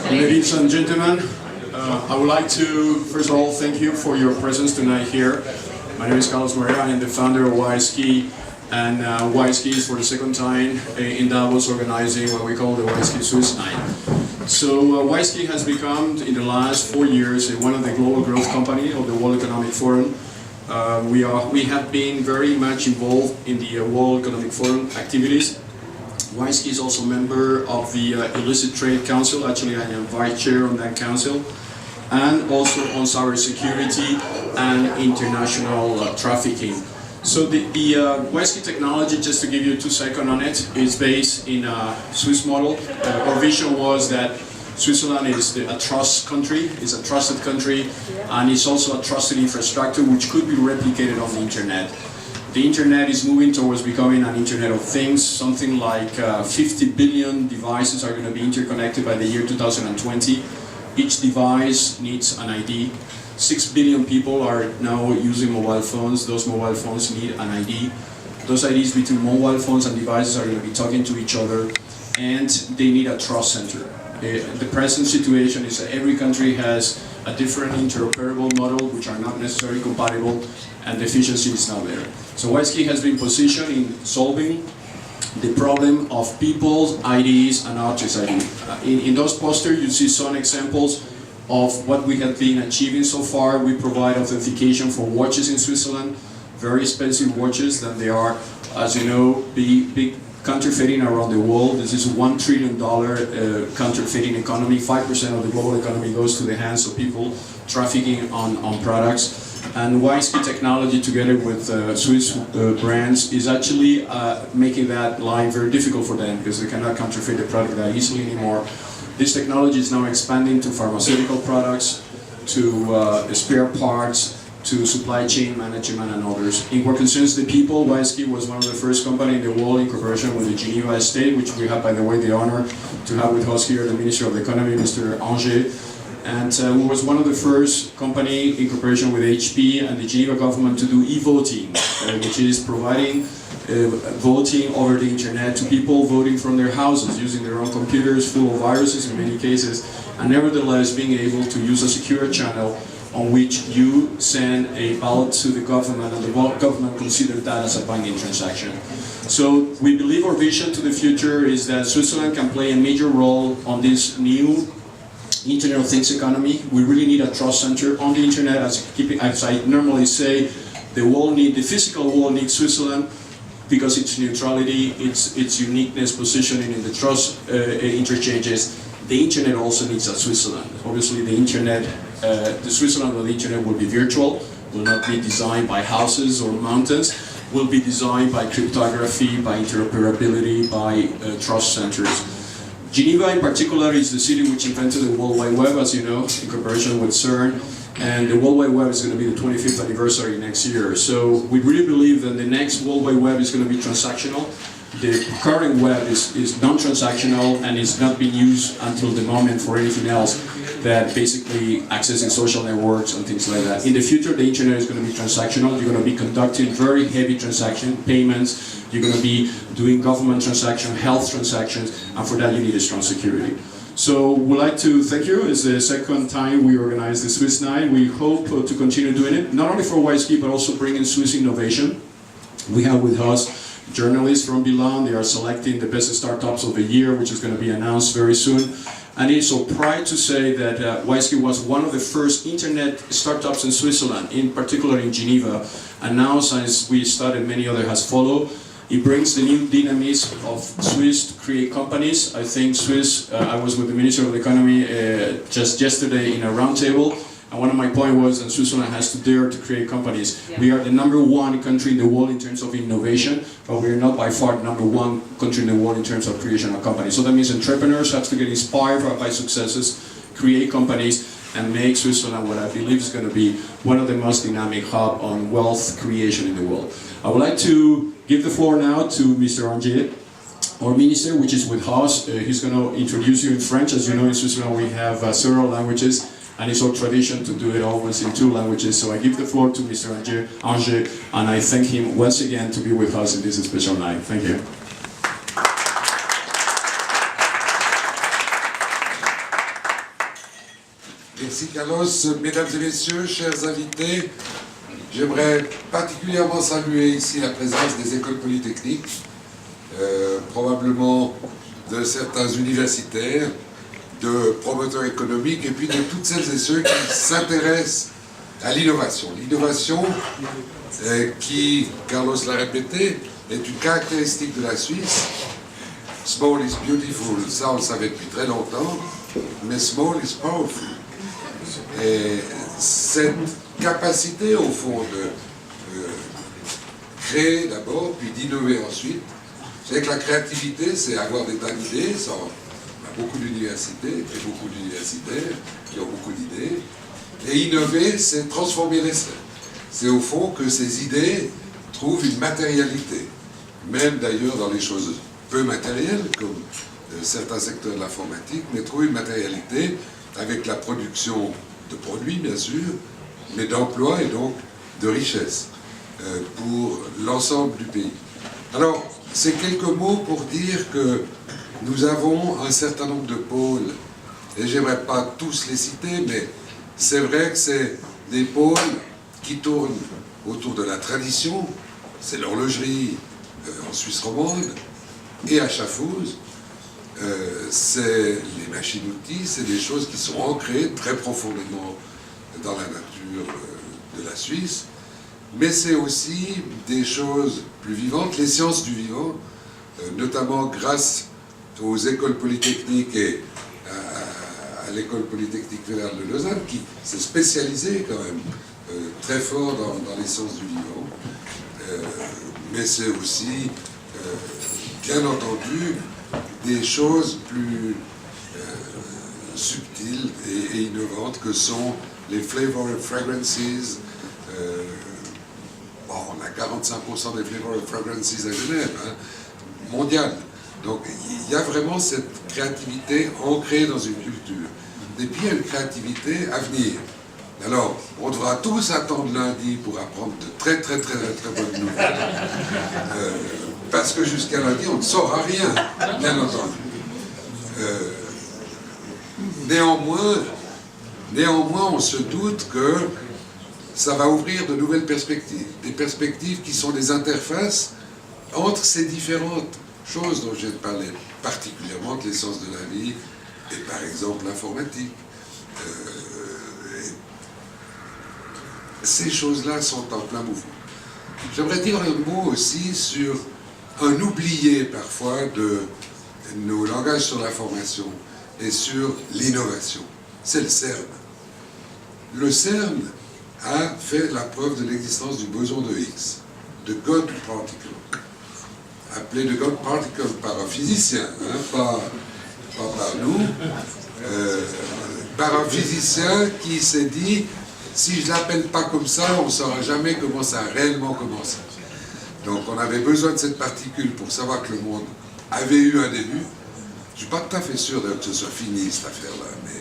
Ladies and gentlemen, I would like to first of all thank you for your presence tonight here. My name is Carlos Moreira. I am the founder of YSKI, and YSKI is for the second time in Davos organizing what we call the YSKI Swiss Night. So YSKI has become, in the last 4 years, one of the global growth companies of the World Economic Forum. We have been very much involved in the World Economic Forum activities. YSKI is also a member of the Illicit Trade Council. Actually, I am vice chair on that council, and also on cybersecurity and international trafficking. So the YSKI technology, just to give you 2 seconds on it, is based in a Swiss model. Our vision was that Switzerland is a trust country, is a trusted country, and it's also a trusted infrastructure which could be replicated on the internet. The internet is moving towards becoming an internet of things. Something like 50 billion devices are going to be interconnected by the year 2020. Each device needs an ID. 6 billion people are now using mobile phones. Those mobile phones need an ID. Those IDs between mobile phones and devices are going to be talking to each other, and they need a trust center. The present situation is that every country has a different interoperable model which are not necessarily compatible, and the efficiency is not there. So YSKI has been positioned in solving the problem of people's IDs and objects ID. In those posters you see some examples of what we have been achieving so far. We provide authentication for watches in Switzerland, very expensive watches that they are, as you know, big counterfeiting around the world. This is $1 trillion counterfeiting economy. 5% of the global economy goes to the hands of people trafficking on products. And YSKI technology, together with Swiss brands, is actually making that line very difficult for them, because they cannot counterfeit the product that easily anymore. This technology is now expanding to pharmaceutical products, to spare parts, to supply chain management and others. In what concerns the people, YSKI was one of the first companies in the world in cooperation with the Geneva Estate, which we have, by the way, the honor to have with us here the Minister of the Economy, Mr. Angers. And we was one of the first company in cooperation with HP and the Geneva government to do e-voting, which is providing voting over the internet to people voting from their houses, using their own computers full of viruses in many cases, and nevertheless being able to use a secure channel on which you send a ballot to the government, and the government considers that as a binding transaction. So we believe our vision to the future is that Switzerland can play a major role on this new Internet of Things economy. We really need a trust center on the internet. As I normally say, the physical world needs Switzerland because its neutrality, its uniqueness, positioning in the trust interchanges. The internet also needs a Switzerland. Obviously, the internet, the Switzerland of the internet will be virtual, will not be designed by houses or mountains, will be designed by cryptography, by interoperability, by trust centers. Geneva in particular is the city which invented the World Wide Web, as you know, in cooperation with CERN, and the World Wide Web is going to be the 25th anniversary next year. So we really believe that the next World Wide Web is going to be transactional. The current web is non-transactional and is not being used until the moment for anything else, that basically accessing social networks and things like that. In the future, the internet is going to be transactional. You're going to be conducting very heavy transaction payments. You're going to be doing government transactions, health transactions, and for that you need a strong security. So we'd like to thank you. It's the second time we organize the Swiss Night. We hope to continue doing it, not only for YSKI, but also bringing Swiss innovation. We have with us journalists from Milan. They are selecting the best startups of the year, which is going to be announced very soon. And it's so proud to say that YSKI was one of the first internet startups in Switzerland, in particular in Geneva. And now, since we started, many others has followed. It brings the new dynamism of Swiss to create companies. I think I was with the Minister of the Economy just yesterday in a roundtable, and one of my points was that Switzerland has to dare to create companies. Yeah. We are the #1 country in the world in terms of innovation, but we are not by far the #1 country in the world in terms of creation of companies. So that means entrepreneurs have to get inspired by successes, create companies, and make Switzerland what I believe is going to be one of the most dynamic hubs on wealth creation in the world. I would like to give the floor now to Mr. Angers, our minister, which is with us. He's going to introduce you in French. As you know, in Switzerland we have several languages, and it's our tradition to do it always in 2 languages. So I give the floor to Mr. Angers, and I thank him once again to be with us in this special night. Thank you. Merci Carlos. Mesdames et messieurs, chers invités, j'aimerais particulièrement saluer ici la présence des écoles polytechniques, probablement de certains universitaires, de promoteurs économiques et puis de toutes celles et ceux qui s'intéressent à l'innovation. L'innovation qui, Carlos l'a répété, est une caractéristique de la Suisse. Small is beautiful, ça on le savait depuis très longtemps, mais small is powerful. Et cette capacité au fond de créer d'abord, puis d'innover ensuite, c'est que la créativité, c'est avoir des tas d'idées, ça, on a beaucoup d'universités, et beaucoup d'universitaires qui ont beaucoup d'idées, et innover, c'est transformer l'essai. C'est au fond que ces idées trouvent une matérialité, même d'ailleurs dans les choses peu matérielles, comme certains secteurs de l'informatique, mais trouvent une matérialité avec la production de produits, bien sûr, mais d'emplois et donc de richesses pour l'ensemble du pays. Alors, c'est quelques mots pour dire que nous avons un certain nombre de pôles, et j'aimerais pas tous les citer, mais c'est vrai que c'est des pôles qui tournent autour de la tradition, c'est l'horlogerie en Suisse romande, et à Schaffhouse, c'est les machines-outils, c'est des choses qui sont ancrées très profondément dans la nature de la Suisse, mais c'est aussi des choses plus vivantes, les sciences du vivant, notamment grâce aux écoles polytechniques et à l'école polytechnique fédérale de Lausanne, qui s'est spécialisée quand même très fort dans les sciences du vivant, mais c'est aussi, bien entendu, des choses plus subtiles et innovantes que sont les flavor and fragrances. On a 45% des flavor and fragrances à Genève, hein, mondial. Donc il y a vraiment cette créativité ancrée dans une culture. Et puis il y a une créativité à venir. Alors, on devra tous attendre lundi pour apprendre de très bonnes nouvelles. Parce que jusqu'à lundi, on ne saura rien, bien entendu. Néanmoins, on se doute que ça va ouvrir de nouvelles perspectives. Des perspectives qui sont des interfaces entre ces différentes choses dont j'ai parlé, particulièrement les sciences de la vie et par exemple l'informatique. Ces choses-là sont en plein mouvement. J'aimerais dire un mot aussi sur un oublié parfois de nos langages sur l'information et sur l'innovation. C'est le CERN. Le CERN a fait la preuve de l'existence du boson de Higgs, de God Particle, appelé de God Particle par un physicien, hein, pas par nous, par un physicien qui s'est dit: si je ne l'appelle pas comme ça, on ne saura jamais comment ça a réellement commencé. Donc on avait besoin de cette particule pour savoir que le monde avait eu un début. Je ne suis pas tout à fait sûr que ce soit fini cette affaire-là, mais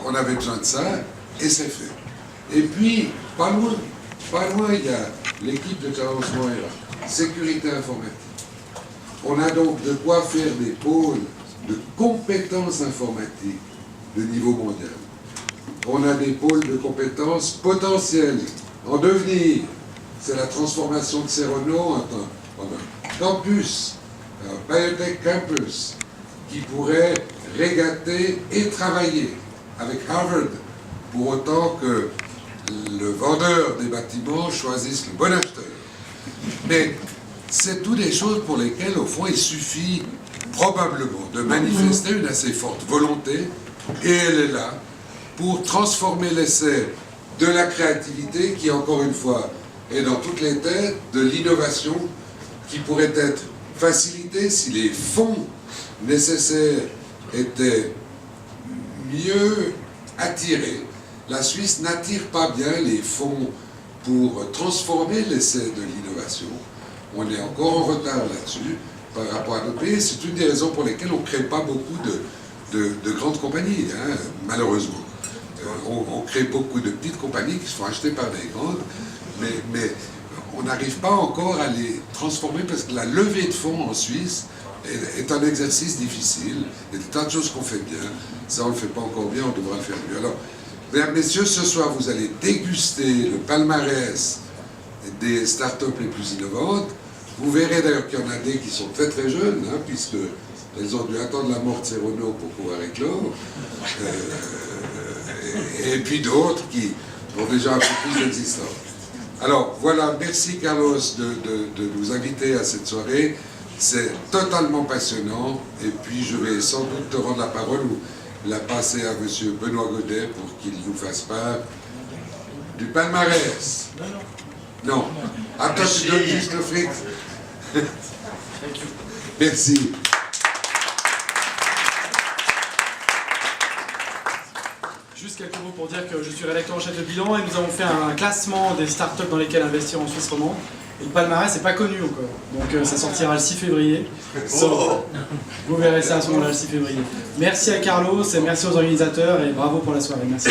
on avait besoin de ça, et c'est fait. Et puis, pas loin, il y a l'équipe de Carlos Moreira, sécurité informatique. On a donc de quoi faire des pôles de compétences informatiques de niveau mondial. On a des pôles de compétences potentielles, en devenir. C'est la transformation de Cerono en un campus, un biotech campus, qui pourrait régater et travailler avec Harvard, pour autant que le vendeur des bâtiments choisisse le bon acheteur. Mais c'est toutes des choses pour lesquelles, au fond, il suffit probablement de manifester une assez forte volonté, et elle est là, pour transformer l'essai de la créativité, qui, encore une fois, est dans toutes les têtes, de l'innovation, qui pourrait être facilitée si les fonds nécessaires étaient mieux attirés. La Suisse n'attire pas bien les fonds pour transformer l'essai de l'innovation. On est encore en retard là-dessus par rapport à d'autres pays. C'est une des raisons pour lesquelles on ne crée pas beaucoup de grandes compagnies, hein, malheureusement. On crée beaucoup de petites compagnies qui se font acheter par des grandes, mais on n'arrive pas encore à les transformer parce que la levée de fonds en Suisse est un exercice difficile. Il y a des tas de choses qu'on fait bien. Ça, on ne le fait pas encore bien, on devra le faire mieux. Alors, mesdames, messieurs, ce soir, vous allez déguster le palmarès des startups les plus innovantes. Vous verrez d'ailleurs qu'il y en a des qui sont très très jeunes, hein, puisqu'elles ont dû attendre la mort de ces Renault pour pouvoir éclore. Et puis d'autres qui ont déjà un peu plus d'existence. Alors voilà, merci Carlos de nous inviter à cette soirée. C'est totalement passionnant. Et puis je vais sans doute te rendre la parole ou la passer à M. Benoît Godet pour qu'il nous fasse part du palmarès. Non. Ah, toi, tu donnes juste le fric. Merci. Juste quelques mots pour dire que je suis rédacteur en chef de bilan et nous avons fait un classement des startups dans lesquelles investir en Suisse romande. Et le palmarès n'est pas connu encore, donc ça sortira le 6 février. Vous verrez ça à ce moment-là, le 6 février. Merci à Carlos et merci aux organisateurs et bravo pour la soirée. Merci.